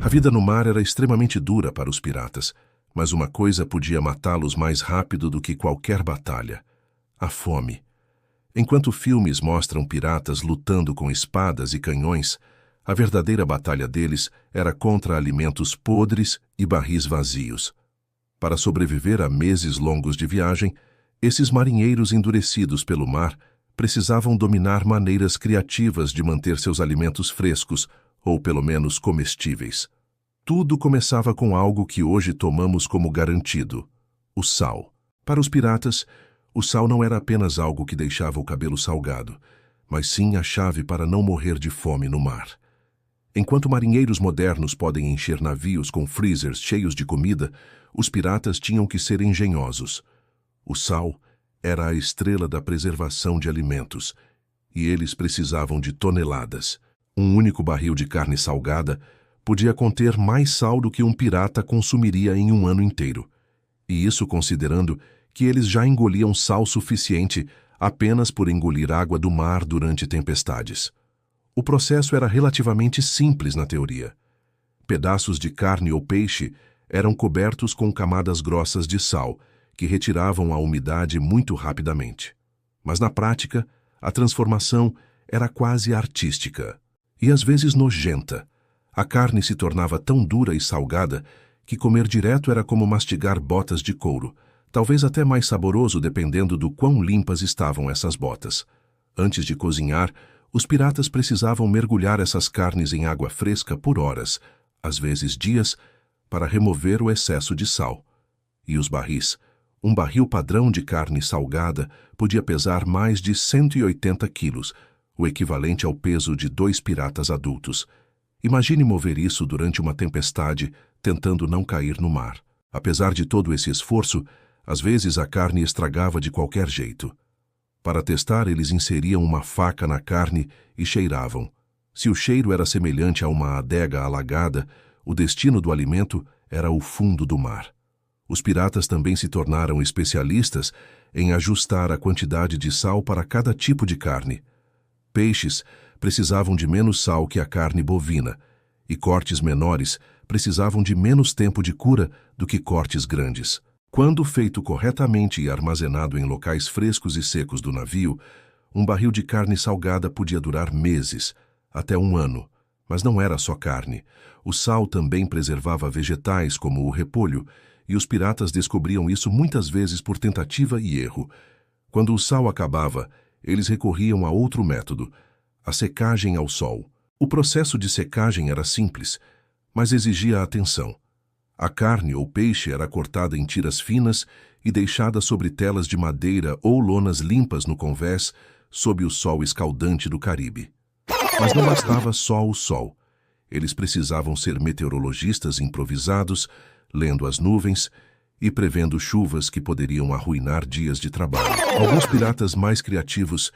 A vida no mar era extremamente dura para os piratas, mas uma coisa podia matá-los mais rápido do que qualquer batalha: a fome. Enquanto filmes mostram piratas lutando com espadas e canhões, a verdadeira batalha deles era contra alimentos podres e barris vazios. Para sobreviver a meses longos de viagem, esses marinheiros endurecidos pelo mar precisavam dominar maneiras criativas de manter seus alimentos frescos, ou pelo menos comestíveis. Tudo começava com algo que hoje tomamos como garantido: o sal. Para os piratas, o sal não era apenas algo que deixava o cabelo salgado, mas sim a chave para não morrer de fome no mar. Enquanto marinheiros modernos podem encher navios com freezers cheios de comida, os piratas tinham que ser engenhosos. O sal era a estrela da preservação de alimentos, e eles precisavam de toneladas. Um único barril de carne salgada podia conter mais sal do que um pirata consumiria em um ano inteiro. E isso considerando que eles já engoliam sal suficiente apenas por engolir água do mar durante tempestades. O processo era relativamente simples na teoria. Pedaços de carne ou peixe eram cobertos com camadas grossas de sal, que retiravam a umidade muito rapidamente. Mas na prática, a transformação era quase artística e às vezes nojenta. A carne se tornava tão dura e salgada que comer direto era como mastigar botas de couro, talvez até mais saboroso dependendo do quão limpas estavam essas botas. Antes de cozinhar, os piratas precisavam mergulhar essas carnes em água fresca por horas, às vezes dias, para remover o excesso de sal. E os barris? Um barril padrão de carne salgada podia pesar mais de 180 quilos, o equivalente ao peso de 2 piratas adultos. Imagine mover isso durante uma tempestade, tentando não cair no mar. Apesar de todo esse esforço, às vezes a carne estragava de qualquer jeito. Para testar, eles inseriam uma faca na carne e cheiravam. Se o cheiro era semelhante a uma adega alagada, o destino do alimento era o fundo do mar. Os piratas também se tornaram especialistas em ajustar a quantidade de sal para cada tipo de carne. Peixes precisavam de menos sal que a carne bovina, e cortes menores precisavam de menos tempo de cura do que cortes grandes. Quando feito corretamente e armazenado em locais frescos e secos do navio, um barril de carne salgada podia durar meses, até um ano. Mas não era só carne. O sal também preservava vegetais como o repolho, e os piratas descobriam isso muitas vezes por tentativa e erro. Quando o sal acabava, eles recorriam a outro método: a secagem ao sol. O processo de secagem era simples, mas exigia atenção. A carne ou peixe era cortada em tiras finas e deixada sobre telas de madeira ou lonas limpas no convés, sob o sol escaldante do Caribe. Mas não bastava só o sol. Eles precisavam ser meteorologistas improvisados, lendo as nuvens e prevendo chuvas que poderiam arruinar dias de trabalho. Alguns piratas mais criativos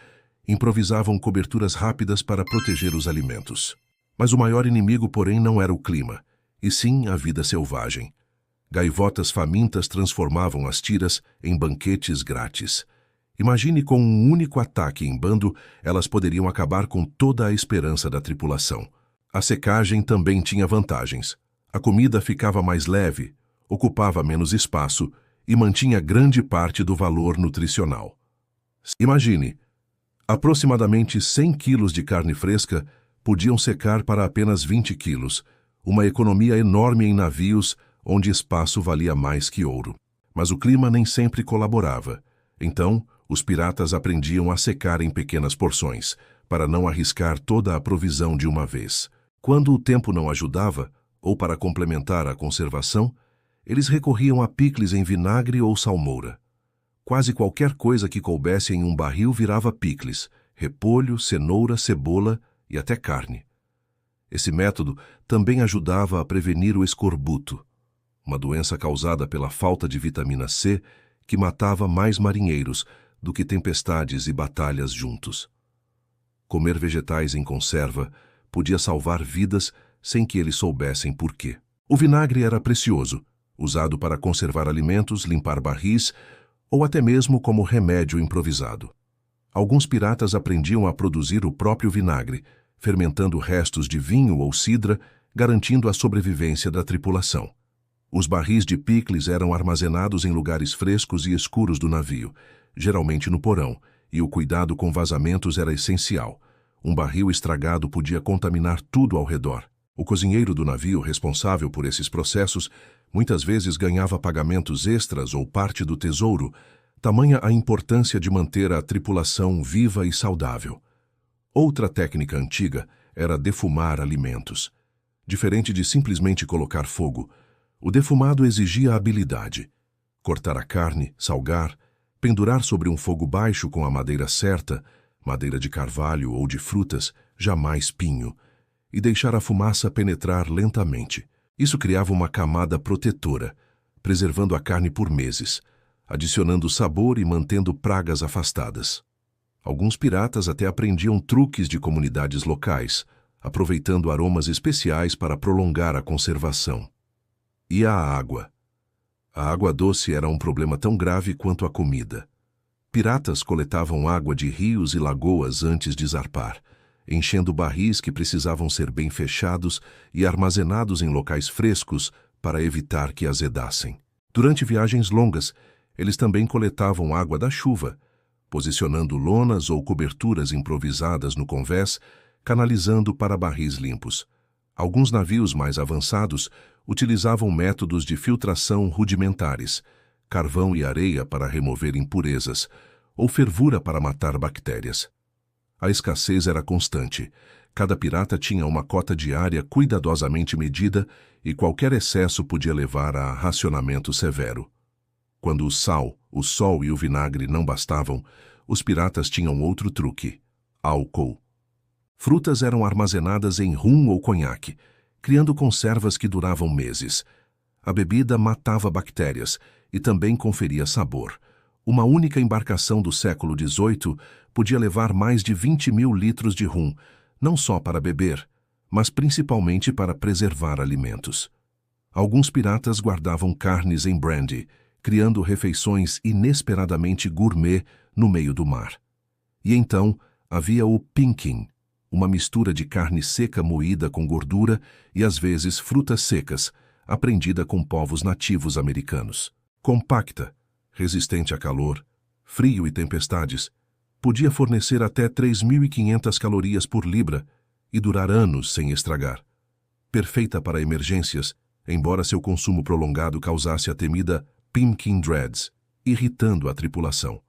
improvisavam coberturas rápidas para proteger os alimentos. Mas o maior inimigo, porém, não era o clima, e sim a vida selvagem. Gaivotas famintas transformavam as tiras em banquetes grátis. Imagine, com um único ataque em bando, elas poderiam acabar com toda a esperança da tripulação. A secagem também tinha vantagens. A comida ficava mais leve, ocupava menos espaço e mantinha grande parte do valor nutricional. Imagine, aproximadamente 100 quilos de carne fresca podiam secar para apenas 20 quilos, uma economia enorme em navios onde espaço valia mais que ouro. Mas o clima nem sempre colaborava. Então, os piratas aprendiam a secar em pequenas porções, para não arriscar toda a provisão de uma vez. Quando o tempo não ajudava, ou para complementar a conservação, eles recorriam a picles em vinagre ou salmoura. Quase qualquer coisa que coubesse em um barril virava picles: repolho, cenoura, cebola e até carne. Esse método também ajudava a prevenir o escorbuto, uma doença causada pela falta de vitamina C que matava mais marinheiros do que tempestades e batalhas juntos. Comer vegetais em conserva podia salvar vidas sem que eles soubessem por quê. O vinagre era precioso, usado para conservar alimentos, limpar barris ou até mesmo como remédio improvisado. Alguns piratas aprendiam a produzir o próprio vinagre, fermentando restos de vinho ou cidra garantindo a sobrevivência da tripulação. Os barris de picles eram armazenados em lugares frescos e escuros do navio, geralmente no porão, e o cuidado com vazamentos era essencial. Um barril estragado podia contaminar tudo ao redor. O cozinheiro do navio, responsável por esses processos, muitas vezes ganhava pagamentos extras ou parte do tesouro, tamanha a importância de manter a tripulação viva e saudável. Outra técnica antiga era defumar alimentos. Diferente de simplesmente colocar fogo, o defumado exigia habilidade. Cortar a carne, salgar, pendurar sobre um fogo baixo com a madeira certa, madeira de carvalho ou de frutas, jamais pinho, e deixar a fumaça penetrar lentamente. Isso criava uma camada protetora, preservando a carne por meses, adicionando sabor e mantendo pragas afastadas. Alguns piratas até aprendiam truques de comunidades locais, aproveitando aromas especiais para prolongar a conservação. E a água? A água doce era um problema tão grave quanto a comida. Piratas coletavam água de rios e lagoas antes de zarpar, enchendo barris que precisavam ser bem fechados e armazenados em locais frescos para evitar que azedassem. Durante viagens longas, eles também coletavam água da chuva, posicionando lonas ou coberturas improvisadas no convés, canalizando para barris limpos. Alguns navios mais avançados utilizavam métodos de filtração rudimentares, carvão e areia para remover impurezas, ou fervura para matar bactérias. A escassez era constante. Cada pirata tinha uma cota diária cuidadosamente medida e qualquer excesso podia levar a racionamento severo. Quando o sal, o sol e o vinagre não bastavam, os piratas tinham outro truque: álcool. Frutas eram armazenadas em rum ou conhaque, criando conservas que duravam meses. A bebida matava bactérias e também conferia sabor. Uma única embarcação do século XVIII podia levar mais de 20.000 litros de rum, não só para beber, mas principalmente para preservar alimentos. Alguns piratas guardavam carnes em brandy, criando refeições inesperadamente gourmet no meio do mar. E então havia o pinking, uma mistura de carne seca moída com gordura e às vezes frutas secas, aprendida com povos nativos americanos. Compacta, resistente a calor, frio e tempestades, podia fornecer até 3.500 calorias por libra e durar anos sem estragar. Perfeita para emergências, embora seu consumo prolongado causasse a temida pinking dreads, irritando a tripulação.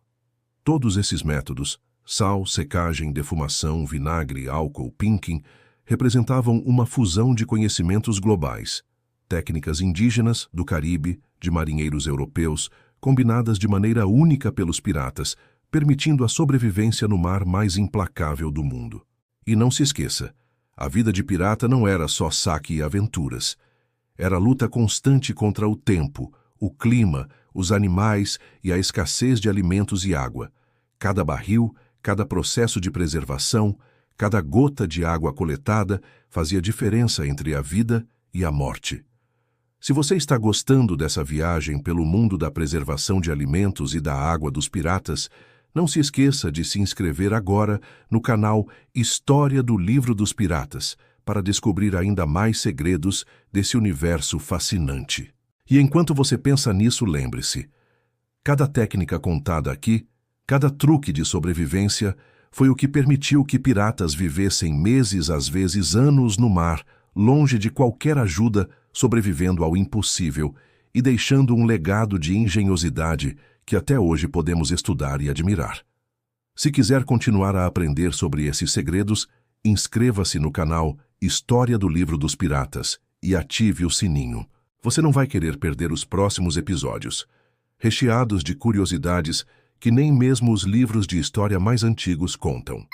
Todos esses métodos, sal, secagem, defumação, vinagre, álcool, pinking, representavam uma fusão de conhecimentos globais, técnicas indígenas, do Caribe, de marinheiros europeus, combinadas de maneira única pelos piratas, permitindo a sobrevivência no mar mais implacável do mundo. E não se esqueça, a vida de pirata não era só saque e aventuras. Era luta constante contra o tempo, o clima, os animais e a escassez de alimentos e água. Cada barril, cada processo de preservação, cada gota de água coletada fazia diferença entre a vida e a morte. Se você está gostando dessa viagem pelo mundo da preservação de alimentos e da água dos piratas, não se esqueça de se inscrever agora no canal História do Livro dos Piratas para descobrir ainda mais segredos desse universo fascinante. E enquanto você pensa nisso, lembre-se, cada técnica contada aqui, cada truque de sobrevivência foi o que permitiu que piratas vivessem meses, às vezes anos, no mar, longe de qualquer ajuda, sobrevivendo ao impossível e deixando um legado de engenhosidade que até hoje podemos estudar e admirar. Se quiser continuar a aprender sobre esses segredos, inscreva-se no canal História do Livro dos Piratas e ative o sininho. Você não vai querer perder os próximos episódios, recheados de curiosidades que nem mesmo os livros de história mais antigos contam.